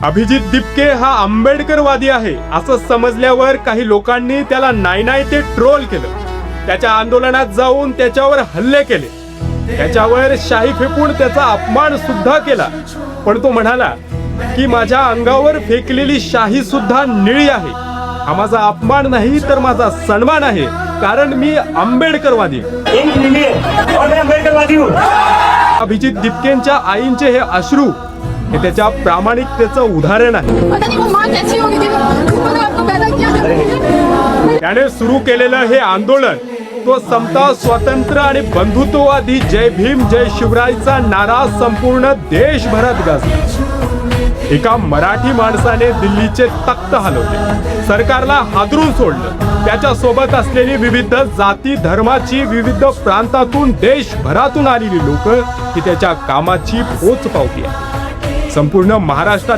अभिजित दिपके हा आंबेडकरवादी आहे असं समजल्यावर काही लोकांनी त्याला नाही ते ट्रोल केलं. त्याच्या आंदोलनात जाऊन त्याच्यावर हल्ले केले. त्याच्यावर शाई फेकून त्याचा अपमान सुद्धा केला. पण तो म्हणाला की माझ्या अंगावर फेकलेली शाही सुद्धा निळी आहे. हा माझा अपमान नाही तर माझा सन्मान आहे, कारण मी आंबेडकरवादी. अभिजित दिपकेंच्या आईंचे हे अश्रू हे त्याच्या प्रामाणिकतेचं उदाहरण आहे. त्याने सुरू केलेलं हे आंदोलन तो समता, स्वातंत्र्य आणि बंधुत्ववादी जय भीम जय शिवरायचा नारा संपूर्ण देशभरात गाजला. एका मराठी माणसाने दिल्लीचे तख्त हलवले, सरकारला हादरून सोडलं. त्याच्या सोबत असलेली विविध जाती धर्माची, विविध प्रांतातून देशभरातून आलेली लोक ही त्याच्या कामाची पोचपावती आहे. संपूर्ण महाराष्ट्रात